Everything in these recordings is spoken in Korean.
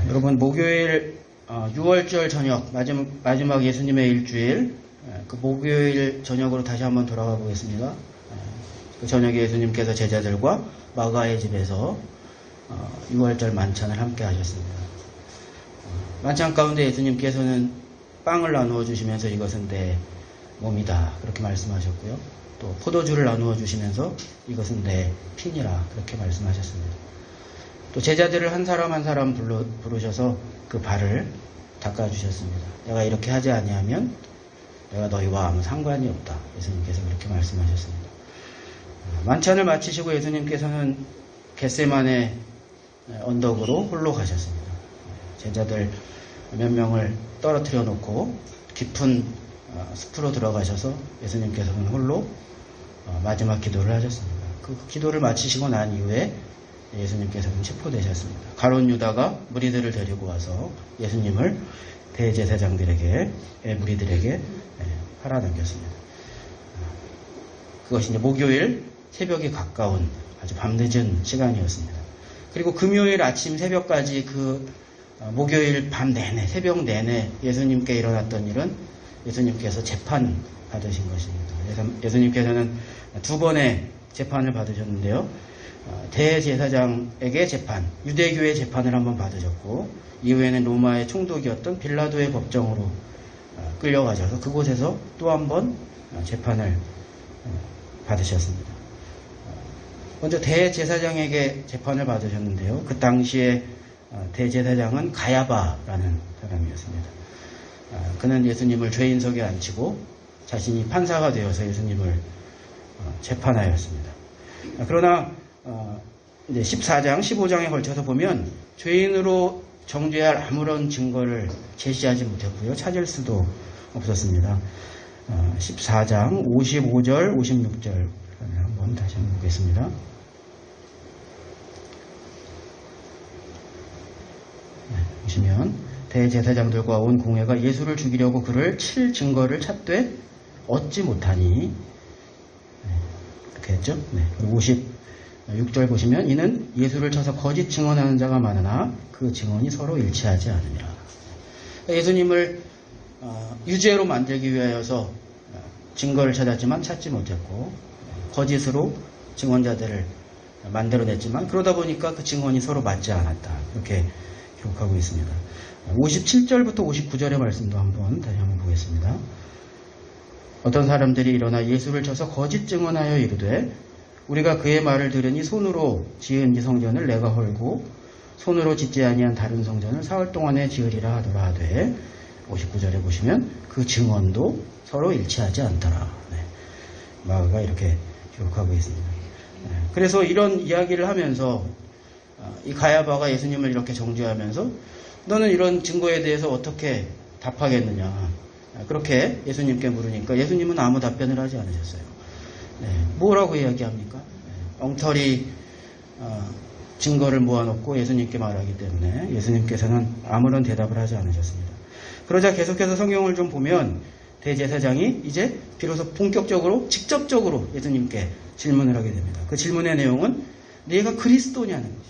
여러분, 목요일 6월절 저녁 마지막 예수님의 일주일, 그 목요일 저녁으로 다시 한번 돌아가 보겠습니다. 그 저녁에 예수님께서 제자들과 마가의 집에서 6월절 만찬을 함께 하셨습니다. 만찬 가운데 예수님께서는 빵을 나누어 주시면서 이것은 내 몸이다 그렇게 말씀하셨고요. 또 포도주를 나누어 주시면서 이것은 내 피니라 그렇게 말씀하셨습니다. 또 제자들을 한 사람 한 사람 부르셔서 그 발을 닦아주셨습니다. 내가 이렇게 하지 아니하면 내가 너희와 아무 상관이 없다. 예수님께서 그렇게 말씀하셨습니다. 만찬을 마치시고 예수님께서는 겟세마네 언덕으로 홀로 가셨습니다. 제자들 몇 명을 떨어뜨려 놓고 깊은 숲으로 들어가셔서 예수님께서는 홀로 마지막 기도를 하셨습니다. 그 기도를 마치시고 난 이후에 예수님께서는 체포되셨습니다. 가룟 유다가 무리들을 데리고 와서 예수님을 대제사장들에게 무리들에게 팔아넘겼습니다. 그것이 이제 목요일 새벽이 가까운 아주 밤늦은 시간이었습니다. 그리고 금요일 아침 새벽까지 그 목요일 밤 내내 새벽 내내 예수님께 일어났던 일은 예수님께서 재판 받으신 것입니다. 예수님께서는 두 번의 재판을 받으셨는데요. 대제사장에게 재판, 유대교의 재판을 한번 받으셨고 이후에는 로마의 총독이었던 빌라도의 법정으로 끌려가셔서 그곳에서 또 한 번 재판을 받으셨습니다. 먼저 대제사장에게 재판을 받으셨는데요. 그 당시에 대제사장은 가야바라는 사람이었습니다. 그는 예수님을 죄인석에 앉히고 자신이 판사가 되어서 예수님을 재판하였습니다. 그러나 이제 14장, 15장에 걸쳐서 보면 죄인으로 정죄할 아무런 증거를 제시하지 못했고요. 찾을 수도 없었습니다. 14장 55절, 56절 한번 다시 한번 보겠습니다. 보시면 대제사장들과 온 공회가 예수를 죽이려고 그를 칠 증거를 찾되 얻지 못하니 이렇게 했죠. 그리고 56절 보시면 이는 예수를 쳐서 거짓 증언하는 자가 많으나 그 증언이 서로 일치하지 않으니라. 예수님을 유죄로 만들기 위하여서 증거를 찾았지만 찾지 못했고 거짓으로 증언자들을 만들어냈지만 그러다 보니까 그 증언이 서로 맞지 않았다. 이렇게 기록하고 있습니다. 57절부터 59절의 말씀도 다시 한번 보겠습니다. 어떤 사람들이 일어나 예수를 쳐서 거짓 증언하여 이르되 우리가 그의 말을 들으니 손으로 지은 이 성전을 내가 헐고 손으로 짓지 아니한 다른 성전을 사흘 동안에 지으리라 하더라 하되 59절에 보시면 그 증언도 서로 일치하지 않더라. 마가가 이렇게 기록하고 있습니다. 그래서 이런 이야기를 하면서 이 가야바가 예수님을 이렇게 정죄하면서 너는 이런 증거에 대해서 어떻게 답하겠느냐 그렇게 예수님께 물으니까 예수님은 아무 답변을 하지 않으셨어요. 뭐라고 이야기합니까? 엉터리 증거를 모아놓고 예수님께 말하기 때문에 예수님께서는 아무런 대답을 하지 않으셨습니다. 그러자 계속해서 성경을 좀 보면 대제사장이 이제 비로소 본격적으로 직접적으로 예수님께 질문을 하게 됩니다. 그 질문의 내용은 네가 그리스도냐는 것입니다.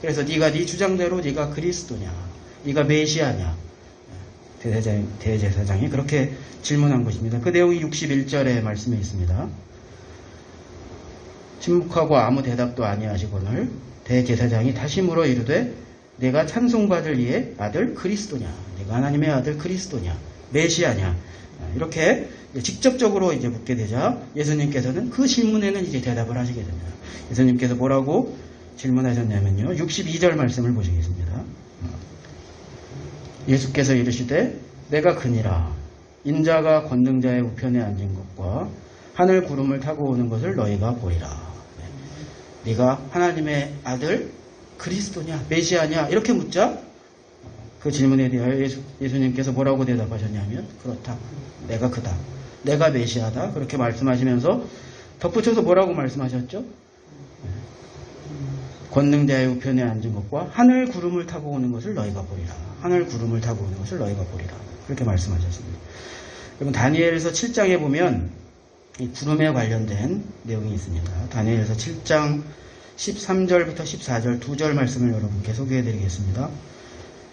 그래서 네가 네 주장대로 네가 그리스도냐, 네가 메시아냐, 대제사장이 그렇게 질문한 것입니다. 그 내용이 61절의 말씀에 있습니다. 침묵하고 아무 대답도 아니하시거늘 대제사장이 다시 물어 이르되 내가 찬송받을 이의 아들 그리스도냐, 내가 하나님의 아들 그리스도냐, 메시아냐 이렇게 직접적으로 이제 묻게 되자 예수님께서는 그 질문에는 이제 대답을 하시게 됩니다. 예수님께서 뭐라고 질문하셨냐면요. 62절 말씀을 보시겠습니다. 예수께서 이르시되 내가 그니라 인자가 권능자의 우편에 앉은 것과 하늘 구름을 타고 오는 것을 너희가 보리라. 네가 하나님의 아들 그리스도냐 메시아냐 이렇게 묻자 그 질문에 대하여 예수님께서 뭐라고 대답하셨냐면 그렇다. 내가 그다. 내가 메시아다. 그렇게 말씀하시면서 덧붙여서 뭐라고 말씀하셨죠? 권능자의 우편에 앉은 것과 하늘 구름을 타고 오는 것을 너희가 보리라. 하늘 구름을 타고 오는 것을 너희가 보리라. 그렇게 말씀하셨습니다. 여러분 다니엘서 7장에 보면 이 구름에 관련된 내용이 있습니다. 다니엘서 7장 13절부터 14절 두 절 말씀을 여러분께 소개해 드리겠습니다.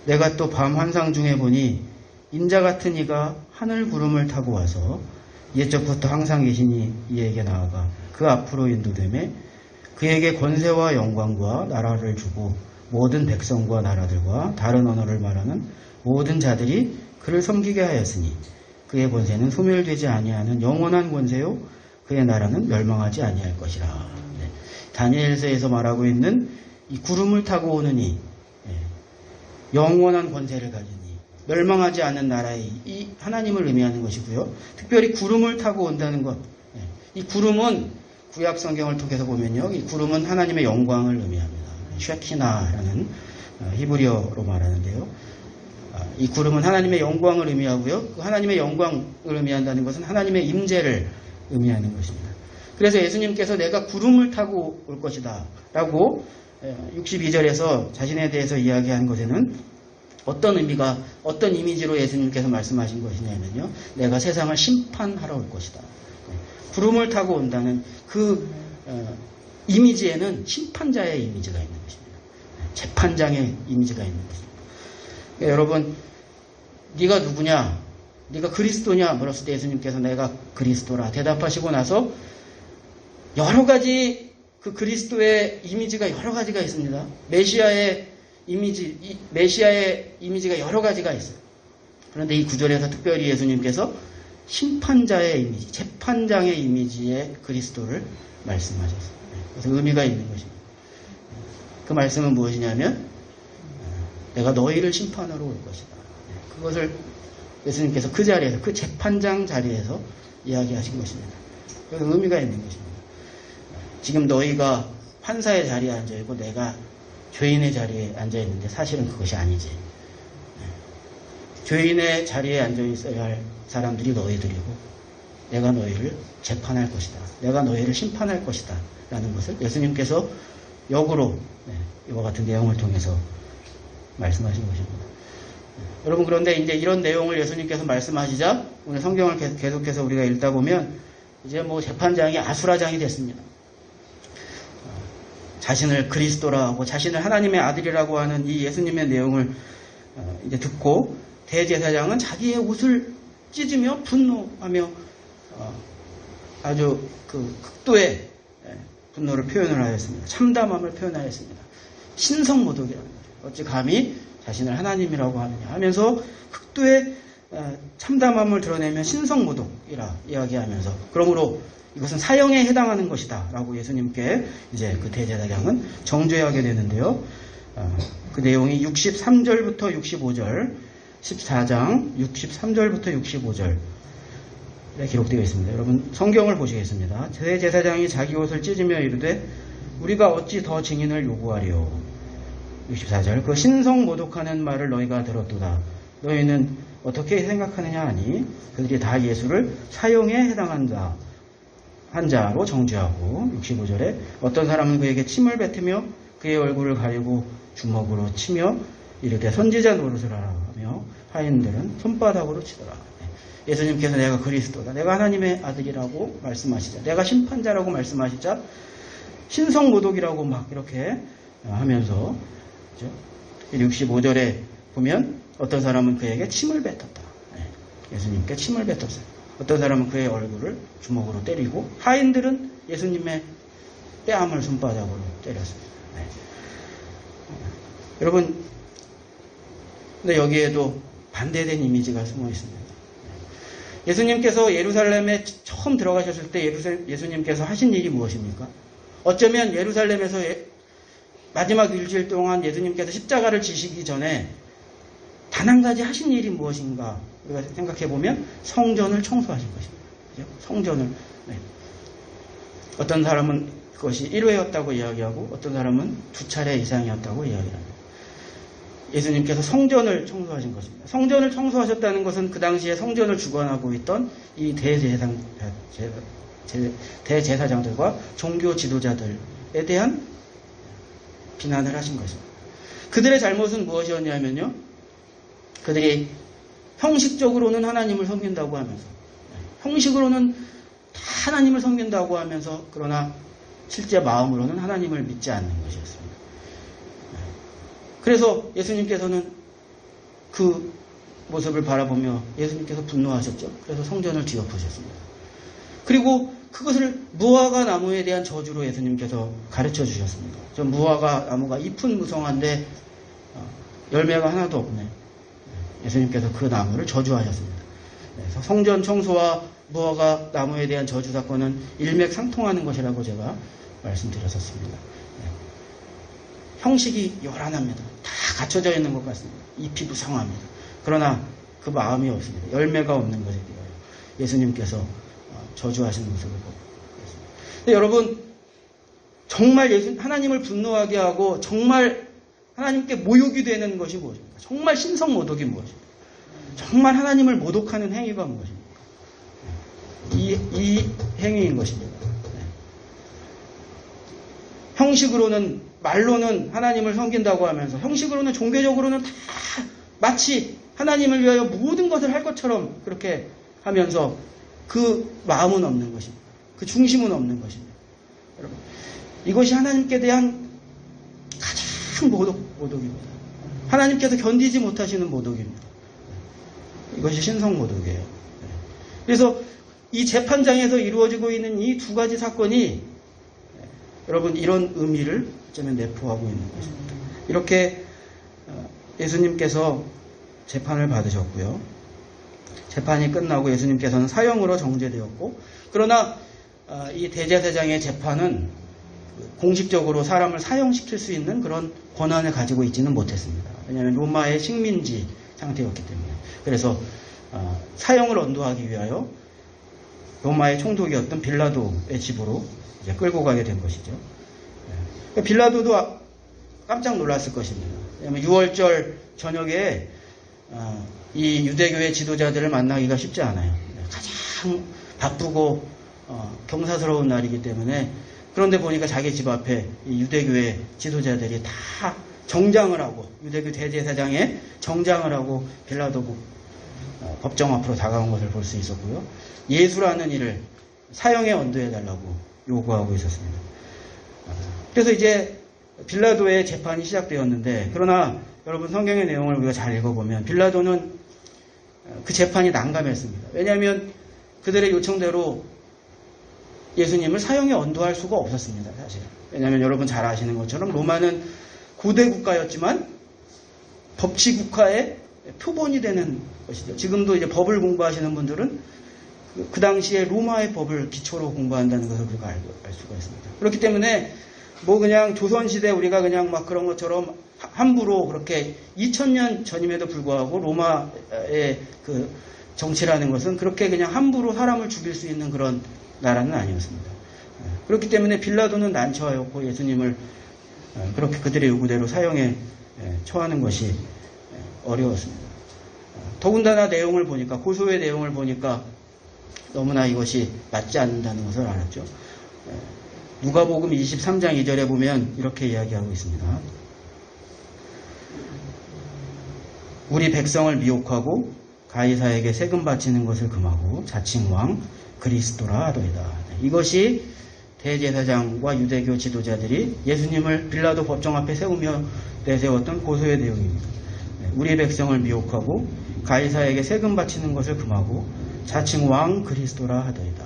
내가 또 밤 환상 중에 보니 인자 같은 이가 하늘 구름을 타고 와서 옛적부터 항상 계신 이에게 나아가 그 앞으로 인도되매 그에게 권세와 영광과 나라를 주고 모든 백성과 나라들과 다른 언어를 말하는 모든 자들이 그를 섬기게 하였으니 그의 권세는 소멸되지 아니하는 영원한 권세요 그의 나라는 멸망하지 아니할 것이라. 네. 다니엘서에서 말하고 있는 이 구름을 타고 오는 이 영원한 권세를 가진 이 멸망하지 않는 나라의 이 하나님을 의미하는 것이고요. 특별히 구름을 타고 온다는 것. 이 구름은 구약 성경을 통해서 보면요. 이 구름은 하나님의 영광을 의미합니다. 쉐키나라는 히브리어로 말하는데요. 이 구름은 하나님의 영광을 의미하고요. 그 하나님의 영광을 의미한다는 것은 하나님의 임재를 의미하는 것입니다. 그래서 예수님께서 내가 구름을 타고 올 것이다 라고 62절에서 자신에 대해서 이야기한 것에는 어떤 의미가, 어떤 이미지로 예수님께서 말씀하신 것이냐면요. 내가 세상을 심판하러 올 것이다. 구름을 타고 온다는 그 이미지에는 심판자의 이미지가 있는 것입니다. 재판장의 이미지가 있는 것입니다. 그러니까 여러분, 네가 누구냐? 네가 그리스도냐? 물었을 때 예수님께서 내가 그리스도라 대답하시고 나서 여러 가지 그 그리스도의 이미지가 여러 가지가 있습니다. 메시아의 이미지가 여러 가지가 있어요. 그런데 이 구절에서 특별히 예수님께서 심판자의 이미지, 재판장의 이미지의 그리스도를 말씀하셨어요. 그래서 의미가 있는 것입니다. 그 말씀은 무엇이냐면 내가 너희를 심판하러 올 것이다. 그것을 예수님께서 그 자리에서, 그 재판장 자리에서 이야기하신 것입니다. 그래서 의미가 있는 것입니다. 지금 너희가 판사의 자리에 앉아있고 내가 죄인의 자리에 앉아있는데 사실은 그것이 아니지. 죄인의 자리에 앉아있어야 할 사람들이 너희들이고 내가 너희를 재판할 것이다. 내가 너희를 심판할 것이다. 라는 것을 예수님께서 역으로 이와 같은 내용을 통해서 말씀하신 것입니다. 여러분, 그런데 이제 이런 내용을 예수님께서 말씀하시자 오늘 성경을 계속해서 우리가 읽다 보면 이제 뭐 재판장이 아수라장이 됐습니다. 자신을 그리스도라고 자신을 하나님의 아들이라고 하는 이 예수님의 내용을 이제 듣고 대제사장은 자기의 옷을 찢으며 분노하며 아주 그 극도의 분노를 표현을 하였습니다. 참담함을 표현하였습니다. 신성모독이라는 거죠. 어찌 감히 자신을 하나님이라고 하느냐 하면서 극도의 참담함을 드러내며 신성모독이라 이야기하면서 그러므로 이것은 사형에 해당하는 것이다 라고 예수님께 이제 그 대제사장은 정죄하게 되는데요. 그 내용이 63절부터 65절 14장 63절부터 65절에 기록되어 있습니다. 여러분 성경을 보시겠습니다. 대제사장이 자기 옷을 찢으며 이르되 우리가 어찌 더 증인을 요구하리요. 64절 그 신성모독하는 말을 너희가 들었도다. 너희는 어떻게 생각하느냐 하니 그들이 다 예수를 사형에 해당한다. 한 자로 정죄하고 65절에 어떤 사람은 그에게 침을 뱉으며 그의 얼굴을 가리고 주먹으로 치며 이르되 선지자 노릇을 하라 하며 하인들은 손바닥으로 치더라. 예수님께서 내가 그리스도다. 내가 하나님의 아들이라고 말씀하시자. 내가 심판자라고 말씀하시자 신성모독이라고 막 이렇게 하면서 65절에 보면 어떤 사람은 그에게 침을 뱉었다. 예수님께 침을 뱉었어요. 어떤 사람은 그의 얼굴을 주먹으로 때리고 하인들은 예수님의 뺨을 손바닥으로 때렸습니다. 여러분, 근데 여기에도 반대된 이미지가 숨어 있습니다. 예수님께서 예루살렘에 처음 들어가셨을 때 예수님께서 하신 일이 무엇입니까? 어쩌면 예루살렘에서 마지막 일주일 동안 예수님께서 십자가를 지시기 전에 단 한 가지 하신 일이 무엇인가 우리가 생각해보면 성전을 청소하신 것입니다. 그죠? 성전을. 어떤 사람은 그것이 1회였다고 이야기하고 어떤 사람은 2차례 이상이었다고 이야기합니다. 예수님께서 성전을 청소하신 것입니다. 성전을 청소하셨다는 것은 그 당시에 성전을 주관하고 있던 이 대제사장들과 종교 지도자들에 대한 비난을 하신 것입니다. 그들의 잘못은 무엇이었냐면요. 그들이 형식적으로는 하나님을 섬긴다고 하면서 형식으로는 다 하나님을 섬긴다고 하면서 그러나 실제 마음으로는 하나님을 믿지 않는 것이었습니다. 그래서 예수님께서는 그 모습을 바라보며 예수님께서 분노하셨죠. 그래서 성전을 뒤엎으셨습니다. 그리고 그것을 무화과 나무에 대한 저주로 예수님께서 가르쳐 주셨습니다. 저 무화과 나무가 잎은 무성한데 열매가 하나도 없네. 예수님께서 그 나무를 저주하셨습니다. 그래서 성전 청소와 무화과 나무에 대한 저주 사건은 일맥상통하는 것이라고 제가 말씀드렸었습니다. 형식이 요란합니다. 다 갖춰져 있는 것 같습니다. 잎이 무성합니다. 그러나 그 마음이 없습니다. 열매가 없는 것에 대하여 예수님께서 저주하신 모습을 보고 있습니다. 여러분, 정말 하나님을 분노하게 하고 정말 하나님께 모욕이 되는 것이 무엇입니까? 정말 신성모독이 무엇입니까? 정말 하나님을 모독하는 행위가 무엇입니까? 이 행위인 것입니다. 형식으로는, 말로는 하나님을 섬긴다고 하면서 형식으로는, 종교적으로는 다 마치 하나님을 위하여 모든 것을 할 것처럼 그렇게 하면서 그 마음은 없는 것입니다. 그 중심은 없는 것입니다. 여러분, 이것이 하나님께 대한 가장 모독입니다. 하나님께서 견디지 못하시는 모독입니다. 이것이 신성모독이에요. 그래서 이 재판장에서 이루어지고 있는 이 두 가지 사건이 여러분 이런 의미를 어쩌면 내포하고 있는 것입니다. 이렇게 예수님께서 재판을 받으셨고요. 재판이 끝나고 예수님께서는 사형으로 정죄되었고, 그러나 이 대제사장의 재판은 공식적으로 사람을 사형시킬 수 있는 그런 권한을 가지고 있지는 못했습니다. 왜냐하면 로마의 식민지 상태였기 때문에. 그래서 사형을 언도하기 위하여 로마의 총독이었던 빌라도의 집으로 이제 끌고 가게 된 것이죠. 빌라도도 깜짝 놀랐을 것입니다. 왜냐하면 6월절 저녁에 이 유대교의 지도자들을 만나기가 쉽지 않아요. 가장 바쁘고 경사스러운 날이기 때문에. 그런데 보니까 자기 집 앞에 이 유대교의 지도자들이 다 정장을 하고, 유대교 대제사장의 정장을 하고 빌라도 법정 앞으로 다가온 것을 볼 수 있었고요. 예수라는 이를 사형에 언도해달라고 요구하고 있었습니다. 그래서 이제 빌라도의 재판이 시작되었는데, 그러나 여러분 성경의 내용을 우리가 잘 읽어보면 빌라도는 그 재판이 난감했습니다. 왜냐하면 그들의 요청대로 예수님을 사형에 언도할 수가 없었습니다. 사실. 왜냐하면 여러분 잘 아시는 것처럼 로마는 고대 국가였지만 법치 국가의 표본이 되는 것이죠. 지금도 이제 법을 공부하시는 분들은 그 당시에 로마의 법을 기초로 공부한다는 것을 우리가 알 수가 있습니다. 그렇기 때문에 뭐 그냥 조선시대 우리가 그냥 막 그런 것처럼 함부로 그렇게 2000년 전임에도 불구하고 로마의 그 정치라는 것은 그렇게 그냥 함부로 사람을 죽일 수 있는 그런 나라는 아니었습니다. 그렇기 때문에 빌라도는 난처하였고 예수님을 그렇게 그들의 요구대로 사형에 처하는 것이 어려웠습니다. 더군다나 내용을 보니까, 고소의 내용을 보니까 너무나 이것이 맞지 않는다는 것을 알았죠. 누가복음 23장 2절에 보면 이렇게 이야기하고 있습니다. 우리 백성을 미혹하고 가이사에게 세금 바치는 것을 금하고 자칭 왕 그리스도라 하더이다. 이것이 대제사장과 유대교 지도자들이 예수님을 빌라도 법정 앞에 세우며 내세웠던 고소의 내용입니다. 우리 백성을 미혹하고 가이사에게 세금 바치는 것을 금하고 자칭 왕 그리스도라 하더이다.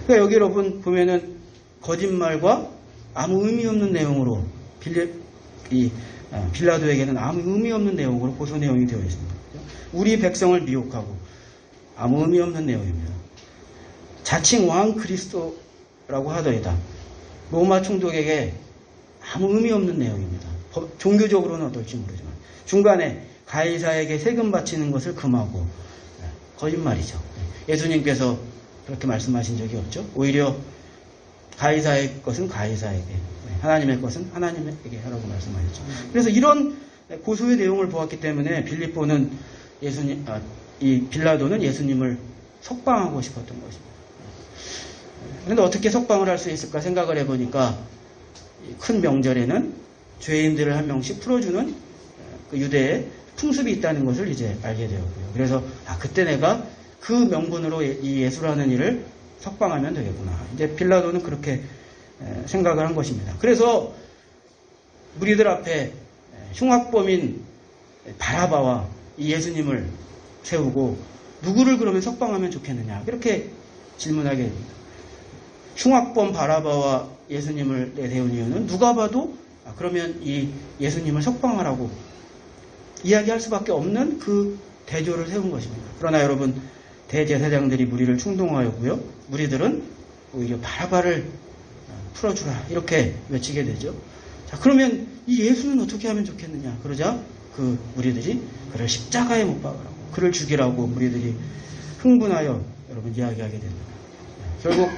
그러니까 여기 여러분 보면은 거짓말과 아무 의미 없는 내용으로 빌라도에게는 아무 의미 없는 내용으로 고소 내용이 되어 있습니다. 우리 백성을 미혹하고 아무 의미 없는 내용입니다. 자칭 왕 그리스도라고 하더이다. 로마 총독에게 아무 의미 없는 내용입니다. 종교적으로는 어떨지 모르지만 중간에 가이사에게 세금 바치는 것을 금하고, 거짓말이죠. 예수님께서 그렇게 말씀하신 적이 없죠. 오히려 가이사의 것은 가이사에게, 하나님의 것은 하나님에게 하라고 말씀하셨죠. 그래서 이런 고소의 내용을 보았기 때문에 이 빌라도는 예수님을 석방하고 싶었던 것입니다. 그런데 어떻게 석방을 할 수 있을까 생각을 해보니까 큰 명절에는 죄인들을 한 명씩 풀어주는 그 유대의 풍습이 있다는 것을 이제 알게 되었고요. 그래서 그때 내가 그 명분으로 이 예수라는 일을 석방하면 되겠구나. 이제 빌라도는 그렇게 생각을 한 것입니다. 그래서 무리들 앞에 흉악범인 바라바와 이 예수님을 세우고 누구를 그러면 석방하면 좋겠느냐 그렇게 질문하게 됩니다. 흉악범 바라바와 예수님을 내세운 이유는 누가 봐도 그러면 이 예수님을 석방하라고 이야기할 수밖에 없는 그 대조를 세운 것입니다. 그러나 여러분 대제사장들이 무리를 충동하였고요. 무리들은 오히려 바라바를 풀어주라 이렇게 외치게 되죠. 자, 그러면 이 예수는 어떻게 하면 좋겠느냐 그러자 그 무리들이 그를 십자가에 못 박으라고 그를 죽이라고 무리들이 흥분하여 여러분 이야기하게 됩니다. 결국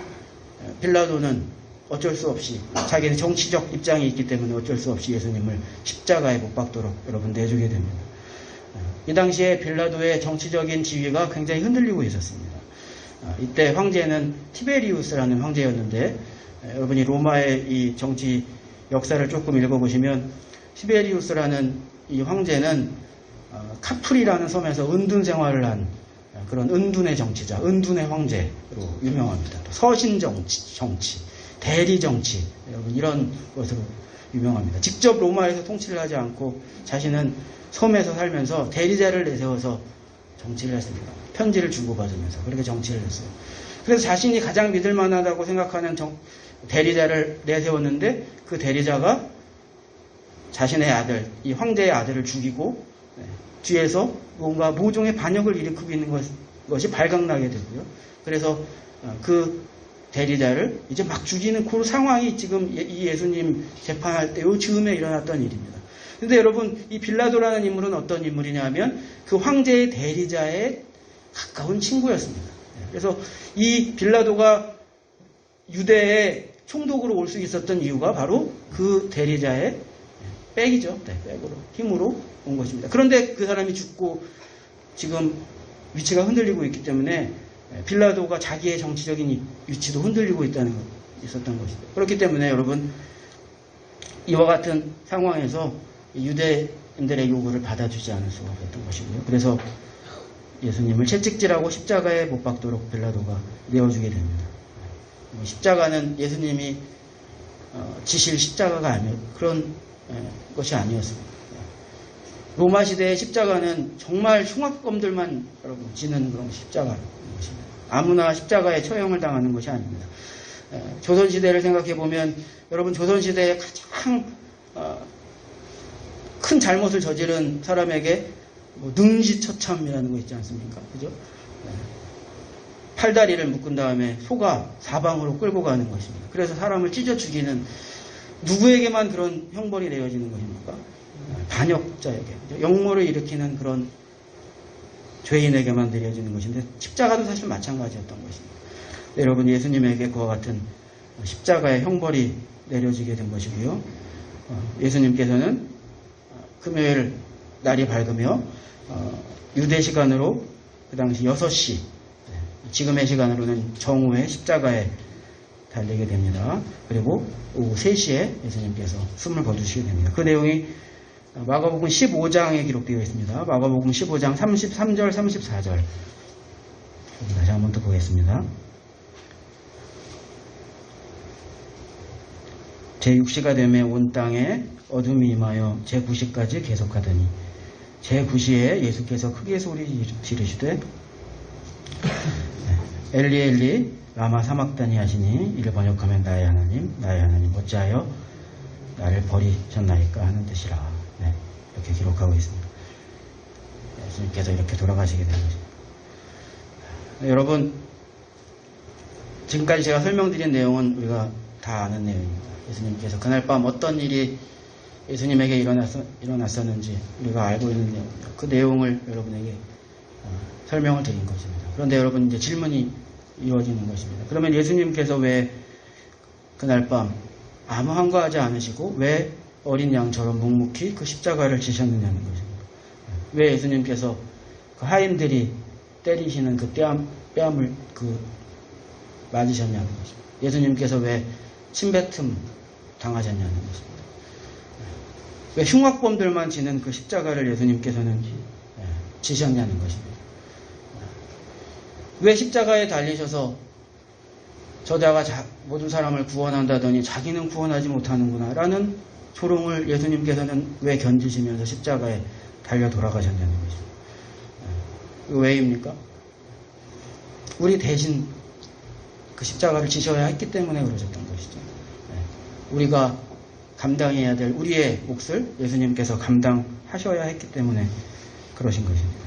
빌라도는 어쩔 수 없이 자기는 정치적 입장이 있기 때문에 어쩔 수 없이 예수님을 십자가에 못 박도록 여러분 내주게 됩니다. 이 당시에 빌라도의 정치적인 지위가 굉장히 흔들리고 있었습니다. 이때 황제는 티베리우스라는 황제였는데 여러분이 로마의 이 정치 역사를 조금 읽어보시면 티베리우스라는 이 황제는 카프리라는 섬에서 은둔 생활을 한 그런 은둔의 정치자, 은둔의 황제로 유명합니다. 서신 정치, 대리 정치, 여러분 이런 것으로 유명합니다. 직접 로마에서 통치를 하지 않고 자신은 섬에서 살면서 대리자를 내세워서 정치를 했습니다. 편지를 주고받으면서 그렇게 정치를 했어요. 그래서 자신이 가장 믿을 만하다고 생각하는 대리자를 내세웠는데 그 대리자가 자신의 아들, 이 황제의 아들을 죽이고 뒤에서 뭔가 모종의 반역을 일으키고 있는 것이 발각나게 되고요. 그래서 그 대리자를 이제 막 죽이는 그 상황이 지금 이 예수님 재판할 때 요 즈음에 일어났던 일입니다. 근데 여러분 이 빌라도라는 인물은 어떤 인물이냐 하면 그 황제의 대리자의 가까운 친구였습니다. 그래서 이 빌라도가 유대의 총독으로 올 수 있었던 이유가 바로 그 대리자의 백이죠. 네, 백으로, 힘으로 온 것입니다. 그런데 그 사람이 죽고 지금 위치가 흔들리고 있기 때문에 빌라도가 자기의 정치적인 위치도 흔들리고 있었던 것이죠. 그렇기 때문에 여러분 이와 같은 상황에서 유대인들의 요구를 받아주지 않을 수가 없었던 것이고요. 그래서 예수님을 채찍질하고 십자가에 못 박도록 빌라도가 내어주게 됩니다. 십자가는 예수님이 지실 십자가가 아니었 그런 것이 아니었습니다. 로마 시대의 십자가는 정말 흉악범들만 여러분 지는 그런 십자가인 것입니다. 아무나 십자가에 처형을 당하는 것이 아닙니다. 조선시대를 생각해보면 여러분 조선시대에 가장 큰 잘못을 저지른 사람에게 뭐 능지처참이라는 거 있지 않습니까? 그죠? 팔다리를 묶은 다음에 소가 사방으로 끌고 가는 것입니다. 그래서 사람을 찢어 죽이는 누구에게만 그런 형벌이 내어지는 것입니까? 반역자에게 역모를 일으키는 그런 죄인에게만 내려지는 것인데 십자가도 사실 마찬가지였던 것입니다. 여러분 예수님에게 그와 같은 십자가의 형벌이 내려지게 된 것이고요. 예수님께서는 금요일 날이 밝으며 유대 시간으로 그 당시 6시 지금의 시간으로는 정오에 십자가에 달리게 됩니다. 그리고 오후 3시에 예수님께서 숨을 거두시게 됩니다. 그 내용이 마가복음 15장에 기록되어 있습니다. 마가복음 15장 33절, 34절. 다시 한번 더 보겠습니다. 제6시가 되매 온 땅에 어둠이 임하여 제9시까지 계속하더니 제9시에 예수께서 크게 소리 지르시되 엘리 엘리 라마 사막다니 하시니 이를 번역하면 나의 하나님 어찌하여 나를 버리셨나이까 하는 뜻이라. 네, 이렇게 기록하고 있습니다. 예수님께서 이렇게 돌아가시게 된 것입니다. 여러분 지금까지 제가 설명드린 내용은 우리가 다 아는 내용입니다. 예수님께서 그날 밤 어떤 일이 예수님에게 일어났었는지 우리가 알고 있는 내용입니다. 그 내용을 여러분에게 설명을 드린 것입니다. 그런데 여러분 이제 질문이 이루어지는 것입니다. 그러면 예수님께서 왜 그날 밤 아무 한가하지 않으시고 왜 어린 양처럼 묵묵히 그 십자가를 지셨느냐는 것입니다. 왜 예수님께서 그 하인들이 때리시는 그 뺨을 맞으셨냐는 것입니다. 예수님께서 왜 침뱉음 당하셨냐는 것입니다. 왜 흉악범들만 지는 그 십자가를 예수님께서는 지셨냐는 것입니다. 왜 십자가에 달리셔서 저자가 모든 사람을 구원한다더니 자기는 구원하지 못하는구나 라는 조롱을 예수님께서는 왜 견디시면서 십자가에 달려 돌아가셨냐는 것이죠. 왜입니까? 우리 대신 그 십자가를 지셔야 했기 때문에 그러셨던 것이죠. 우리가 감당해야 될 우리의 몫을 예수님께서 감당하셔야 했기 때문에 그러신 것입니다.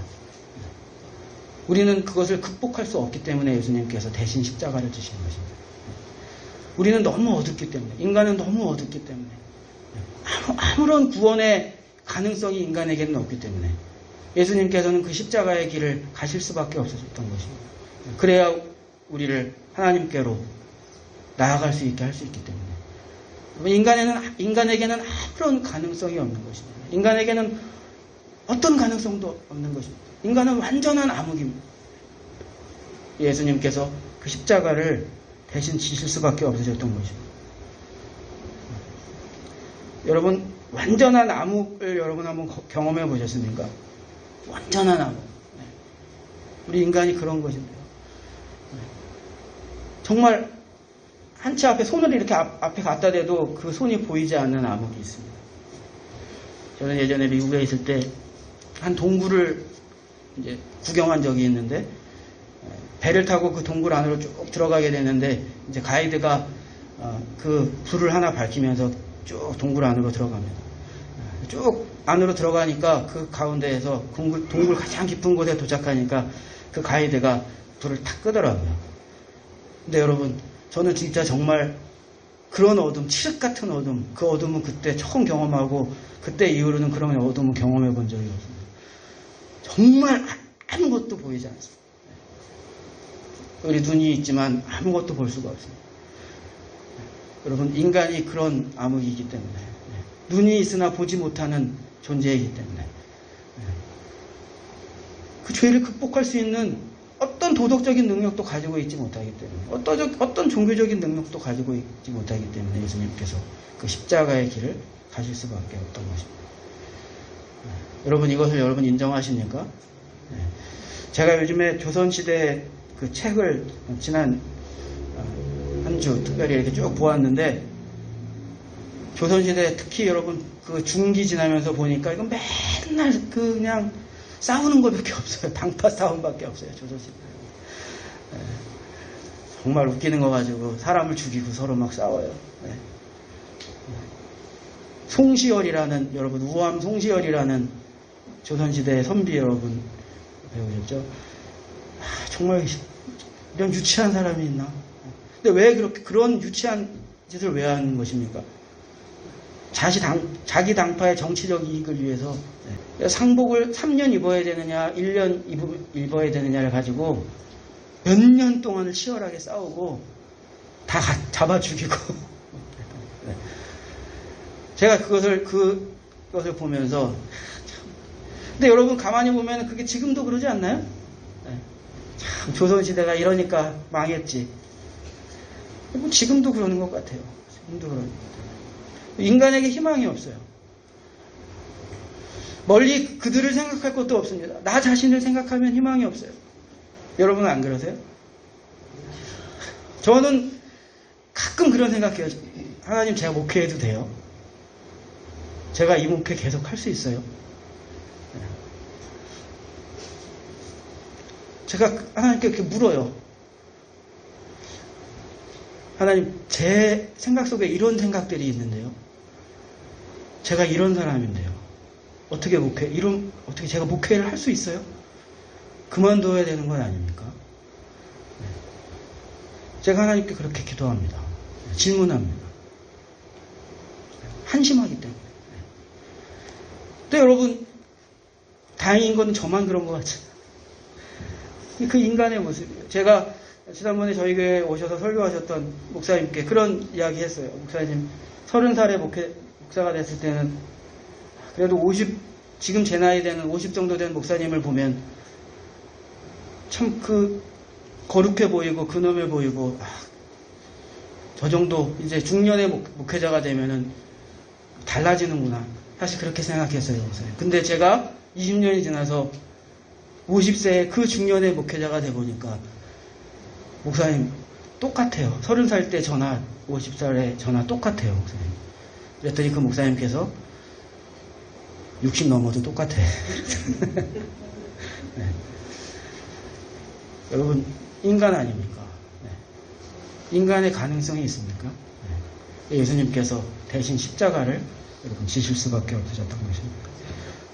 우리는 그것을 극복할 수 없기 때문에 예수님께서 대신 십자가를 지신 것입니다. 우리는 너무 어둡기 때문에, 인간은 너무 어둡기 때문에, 아무런 구원의 가능성이 인간에게는 없기 때문에 예수님께서는 그 십자가의 길을 가실 수밖에 없었던 것입니다. 그래야 우리를 하나님께로 나아갈 수 있게 할 수 있기 때문에. 인간에게는 아무런 가능성이 없는 것입니다. 인간에게는 어떤 가능성도 없는 것입니다. 인간은 완전한 암흑입니다. 예수님께서 그 십자가를 대신 지실 수밖에 없으셨던 것입니다. 여러분, 완전한 암흑을 여러분 한번 경험해 보셨습니까? 완전한 암흑. 우리 인간이 그런 것인데요. 정말 한치 앞에 손을 이렇게 앞에 갖다 대도 그 손이 보이지 않는 암흑이 있습니다. 저는 예전에 미국에 있을 때 한 동굴을 이제 구경한 적이 있는데, 배를 타고 그 동굴 안으로 쭉 들어가게 되는데, 이제 가이드가 그 불을 하나 밝히면서 쭉 동굴 안으로 들어갑니다. 쭉 안으로 들어가니까 그 가운데에서 동굴 가장 깊은 곳에 도착하니까 그 가이드가 불을 탁 끄더라고요. 근데 여러분, 저는 진짜 정말 그런 어둠, 칠흑 같은 어둠, 그 어둠은 그때 처음 경험하고 그때 이후로는 그런 어둠을 경험해 본 적이 없습니다. 정말 아무것도 보이지 않습니다. 우리 눈이 있지만 아무것도 볼 수가 없습니다. 여러분, 인간이 그런 암흑이기 때문에, 눈이 있으나 보지 못하는 존재이기 때문에, 그 죄를 극복할 수 있는 어떤 도덕적인 능력도 가지고 있지 못하기 때문에, 어떤 종교적인 능력도 가지고 있지 못하기 때문에 예수님께서 그 십자가의 길을 가실 수밖에 없던 것입니다. 여러분, 이것을 여러분 인정하십니까? 제가 요즘에 조선시대 그 책을 지난 한 주 특별히 이렇게 쭉 보았는데, 조선시대 특히 여러분 그 중기 지나면서 보니까 이건 맨날 그냥 싸우는 것밖에 없어요. 당파 싸움밖에 없어요. 조선시대. 정말 웃기는 거 가지고 사람을 죽이고 서로 막 싸워요. 송시열이라는, 여러분, 우암 송시열이라는 조선시대 선비 여러분 배우셨죠? 정말 이런 유치한 사람이 있나? 근데 왜 그런 유치한 짓을 왜 하는 것입니까? 자기 당파의 정치적 이익을 위해서 상복을 3년 입어야 되느냐, 1년 입어야 되느냐를 가지고 몇 년 동안을 치열하게 싸우고 다 잡아 죽이고. 제가 그것을 보면서, 근데 여러분 가만히 보면 그게 지금도 그러지 않나요? 참, 조선시대가 이러니까 망했지. 지금도 그러는 것 같아요. 지금도 그러는 것 같아요. 인간에게 희망이 없어요. 멀리 그들을 생각할 것도 없습니다. 나 자신을 생각하면 희망이 없어요. 여러분은 안 그러세요? 저는 가끔 그런 생각해요. 하나님, 제가 목회해도 돼요? 제가 이 목회 계속 할 수 있어요? 제가 하나님께 이렇게 물어요. 하나님, 제 생각 속에 이런 생각들이 있는데요. 제가 이런 사람인데요. 어떻게 제가 목회를 할 수 있어요? 그만둬야 되는 건 아닙니까? 제가 하나님께 그렇게 기도합니다. 질문합니다. 한심하기 때문에. 근데 여러분, 다행인 건 저만 그런 것 같아요. 그 인간의 모습이에요. 제가 지난번에 저희 교회에 오셔서 설교하셨던 목사님께 그런 이야기 했어요. 목사님, 30살에 목사가 됐을 때는 그래도 지금 제 나이 되는 50 정도 된 목사님을 보면 참 거룩해 보이고 근엄해 보이고, 저 정도 이제 중년의 목회자가 되면은 달라지는구나. 사실 그렇게 생각했어요, 목사님. 근데 제가 20년이 지나서 50세의 그 중년의 목회자가 돼 보니까, 목사님 똑같아요. 30살 때 저나 50살에 저나 똑같아요, 목사님. 그랬더니 그 목사님께서 60 넘어도 똑같아. 네. 여러분, 인간 아닙니까? 네. 인간의 가능성이 있습니까? 네. 예수님께서 대신 십자가를 여러분 지실 수밖에 없으셨던 것입니다.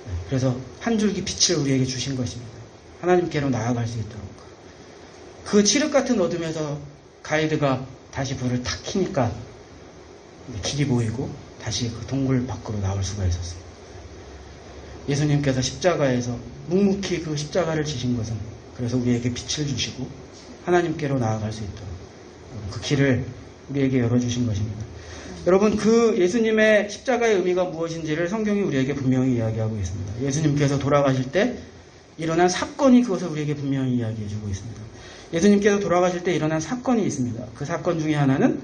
네. 그래서 한 줄기 빛을 우리에게 주신 것입니다. 하나님께로 나아갈 수 있도록. 그 칠흑 같은 어둠에서 가이드가 다시 불을 탁 켜니까 길이 보이고 다시 그 동굴 밖으로 나올 수가 있었습니다. 예수님께서 십자가에서 묵묵히 그 십자가를 지신 것은 그래서 우리에게 빛을 주시고 하나님께로 나아갈 수 있도록 그 길을 우리에게 열어주신 것입니다. 여러분, 그 예수님의 십자가의 의미가 무엇인지를 성경이 우리에게 분명히 이야기하고 있습니다. 예수님께서 돌아가실 때 일어난 사건이 그것을 우리에게 분명히 이야기해주고 있습니다. 예수님께서 돌아가실 때 일어난 사건이 있습니다. 그 사건 중에 하나는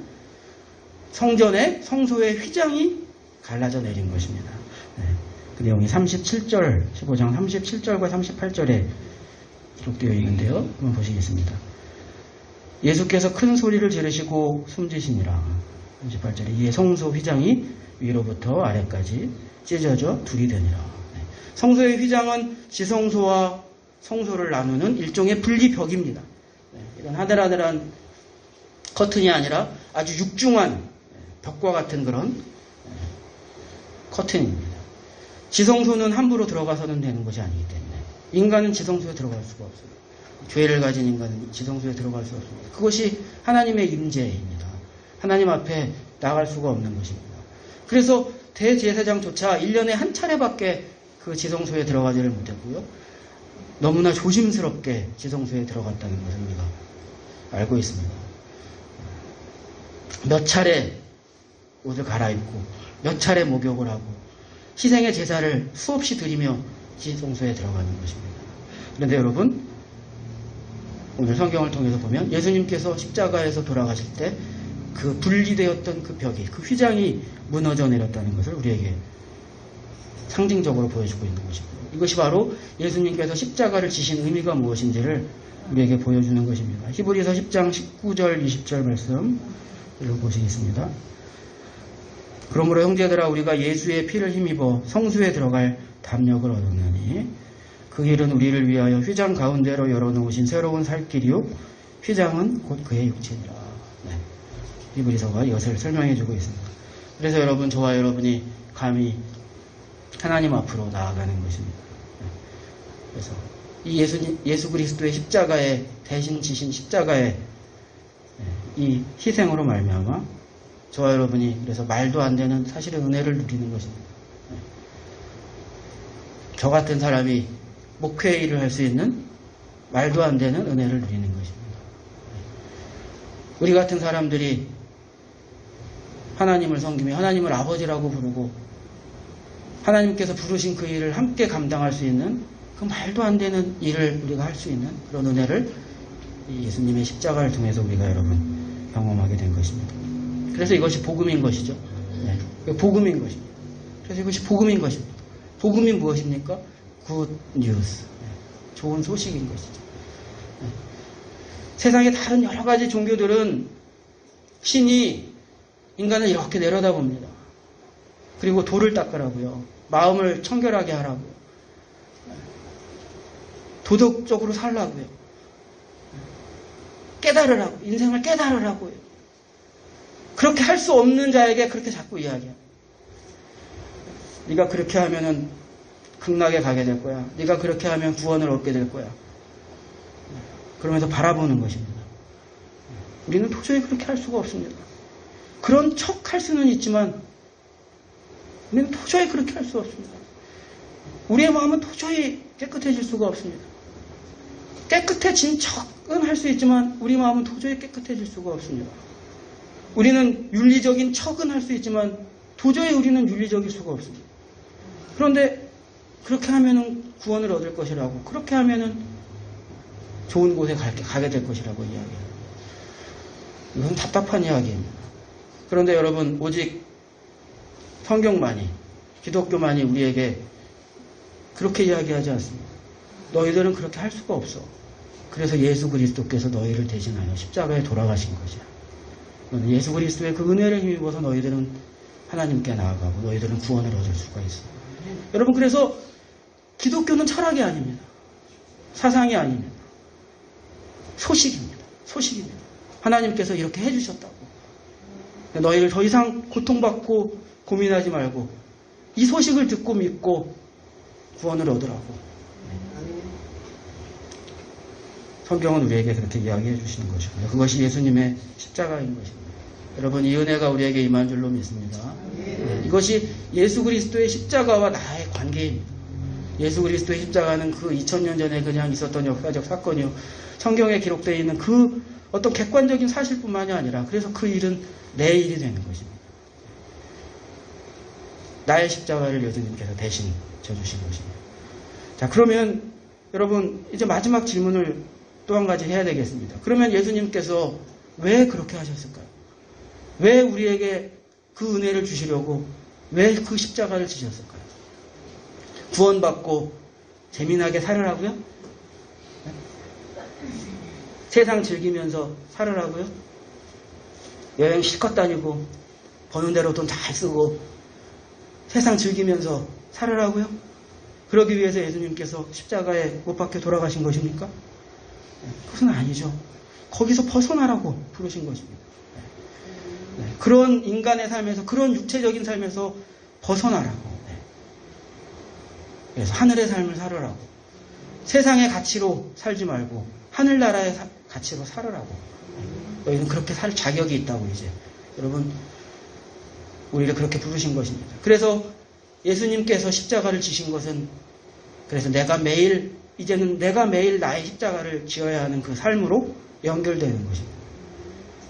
성전의 성소의 휘장이 갈라져 내린 것입니다. 네. 그 내용이 37절, 15장 37절과 38절에 기록되어 있는데요. 한번 보시겠습니다. 예수께서 큰 소리를 지르시고 숨지시니라. 38절에 이에 성소 휘장이 위로부터 아래까지 찢어져 둘이 되니라. 네. 성소의 휘장은 지성소와 성소를 나누는 일종의 분리벽입니다. 네. 이런 하늘하늘한 커튼이 아니라 아주 육중한 벽과 같은 그런 커튼입니다. 지성소는 함부로 들어가서는 되는 것이 아니기 때문에 인간은 지성소에 들어갈 수가 없어요. 죄를 가진 인간은 지성소에 들어갈 수 없습니다. 그것이 하나님의 임재입니다. 하나님 앞에 나갈 수가 없는 것입니다. 그래서 대제사장조차 1년에 한 차례밖에 그 지성소에 들어가지를 못했고요. 너무나 조심스럽게 지성소에 들어갔다는 것을 우리가 알고 있습니다. 몇 차례 옷을 갈아입고 몇 차례 목욕을 하고 희생의 제사를 수없이 드리며 지성소에 들어가는 것입니다. 그런데 여러분, 오늘 성경을 통해서 보면 예수님께서 십자가에서 돌아가실 때 그 분리되었던 그 벽이, 그 휘장이 무너져 내렸다는 것을 우리에게 상징적으로 보여주고 있는 것입니다. 이것이 바로 예수님께서 십자가를 지신 의미가 무엇인지를 우리에게 보여주는 것입니다. 히브리서 10장 19절 20절 말씀 읽어보시겠습니다. 그러므로 형제들아, 우리가 예수의 피를 힘입어 성수에 들어갈 담력을 얻었나니 그 길은 우리를 위하여 휘장 가운데로 열어놓으신 새로운 살 길이요 휘장은 곧 그의 육체니라. 네. 히브리서가 이것을 설명해주고 있습니다. 그래서 여러분, 저와 여러분이 감히 하나님 앞으로 나아가는 것입니다. 네. 그래서 이 예수 그리스도의 십자가에 대신 지신 십자가의 이 희생으로 말미암아 저와 여러분이 그래서 말도 안 되는 사실의 은혜를 누리는 것입니다. 저 같은 사람이 목회 일을 할 수 있는 말도 안 되는 은혜를 누리는 것입니다. 우리 같은 사람들이 하나님을 섬기며 하나님을 아버지라고 부르고 하나님께서 부르신 그 일을 함께 감당할 수 있는 그 말도 안 되는 일을 우리가 할 수 있는 그런 은혜를 예수님의 십자가를 통해서 우리가 여러분 경험하게 된 것입니다. 그래서 이것이 복음인 것이죠. 네. 복음인 것입니다. 그래서 이것이 복음인 것입니다. 복음이 무엇입니까? 굿 뉴스. 네. 좋은 소식인 것이죠. 네. 세상의 다른 여러 가지 종교들은 신이 인간을 이렇게 내려다봅니다. 그리고 돌을 닦으라고요. 마음을 청결하게 하라고요. 도덕적으로 살라고요. 깨달으라고, 인생을 깨달으라고요. 그렇게 할 수 없는 자에게 그렇게 자꾸 이야기해요. 네가 그렇게 하면은 극락에 가게 될 거야. 네가 그렇게 하면 구원을 얻게 될 거야. 그러면서 바라보는 것입니다. 우리는 도저히 그렇게 할 수가 없습니다. 그런 척 할 수는 있지만 우리는 도저히 그렇게 할 수 없습니다. 우리의 마음은 도저히 깨끗해질 수가 없습니다. 깨끗해진 척은 할 수 있지만 우리 마음은 도저히 깨끗해질 수가 없습니다. 우리는 윤리적인 척은 할 수 있지만 도저히 우리는 윤리적일 수가 없습니다. 그런데 그렇게 하면은 구원을 얻을 것이라고, 그렇게 하면은 좋은 곳에 가게 될 것이라고 이야기해요. 이건 답답한 이야기입니다. 그런데 여러분, 오직 성경만이, 기독교만이 우리에게 그렇게 이야기하지 않습니다. 너희들은 그렇게 할 수가 없어. 그래서 예수 그리스도께서 너희를 대신하여 십자가에 돌아가신 것이야. 예수 그리스도의 그 은혜를 힘입어서 너희들은 하나님께 나아가고 너희들은 구원을 얻을 수가 있어. 여러분, 그래서 기독교는 철학이 아닙니다. 사상이 아닙니다. 소식입니다. 소식입니다. 하나님께서 이렇게 해주셨다고. 너희를 더 이상 고통받고 고민하지 말고 이 소식을 듣고 믿고 구원을 얻으라고. 성경은 우리에게 그렇게 이야기해 주시는 것이고요. 그것이 예수님의 십자가인 것입니다. 여러분, 이 은혜가 우리에게 임한 줄로 믿습니다. 이것이 예수 그리스도의 십자가와 나의 관계입니다. 예수 그리스도의 십자가는 그 2000년 전에 그냥 있었던 역사적 사건이요. 성경에 기록되어 있는 그 어떤 객관적인 사실뿐만이 아니라 그래서 그 일은 내 일이 되는 것입니다. 나의 십자가를 예수님께서 대신 져주신 것입니다. 자, 그러면 여러분 이제 마지막 질문을 또 한 가지 해야 되겠습니다. 그러면 예수님께서 왜 그렇게 하셨을까요? 왜 우리에게 그 은혜를 주시려고 왜 그 십자가를 지셨을까요? 구원받고 재미나게 살으라고요? 네? 세상 즐기면서 살으라고요? 여행 실컷 다니고 버는 대로 돈 잘 쓰고 세상 즐기면서 살으라고요? 그러기 위해서 예수님께서 십자가에 못 박혀 돌아가신 것입니까? 그것은 아니죠. 거기서 벗어나라고 부르신 것입니다. 그런 인간의 삶에서, 그런 육체적인 삶에서 벗어나라고. 그래서 하늘의 삶을 살으라고. 세상의 가치로 살지 말고 하늘나라의 가치로 살으라고. 너희는 그렇게 살 자격이 있다고 이제. 여러분, 우리를 그렇게 부르신 것입니다. 그래서 예수님께서 십자가를 지신 것은 그래서 이제는 내가 매일 나의 십자가를 지어야 하는 그 삶으로 연결되는 것입니다.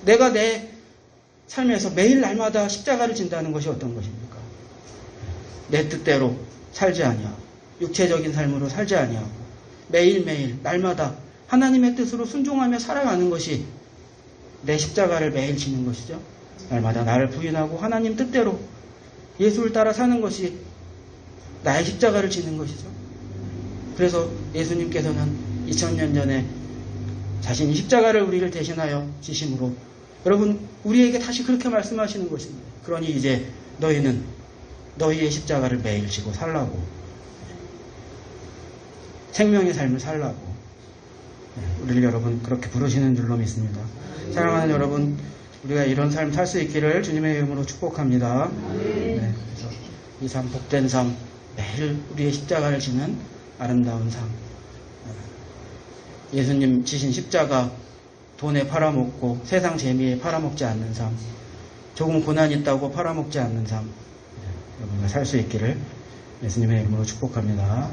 내가 내 삶에서 매일 날마다 십자가를 진다는 것이 어떤 것입니까? 내 뜻대로 살지 아니하고 육체적인 삶으로 살지 아니하고 매일매일 날마다 하나님의 뜻으로 순종하며 살아가는 것이 내 십자가를 매일 지는 것이죠. 날마다 나를 부인하고 하나님 뜻대로 예수를 따라 사는 것이 나의 십자가를 지는 것이죠. 그래서 예수님께서는 2000년 전에 자신이 십자가를 우리를 대신하여 지심으로 여러분 우리에게 다시 그렇게 말씀하시는 것입니다. 그러니 이제 너희는 너희의 십자가를 매일 지고 살라고, 생명의 삶을 살라고 우리를 여러분 그렇게 부르시는 줄로 믿습니다. 사랑하는 여러분, 우리가 이런 삶 살 수 있기를 주님의 이름으로 축복합니다. 네, 그래서 이 삶, 복된 삶, 매일 우리의 십자가를 지는 아름다운 삶, 예수님 지신 십자가 돈에 팔아먹고 세상 재미에 팔아먹지 않는 삶, 조금 고난이 있다고 팔아먹지 않는 삶, 여러분과 살 수 있기를 예수님의 이름으로 축복합니다.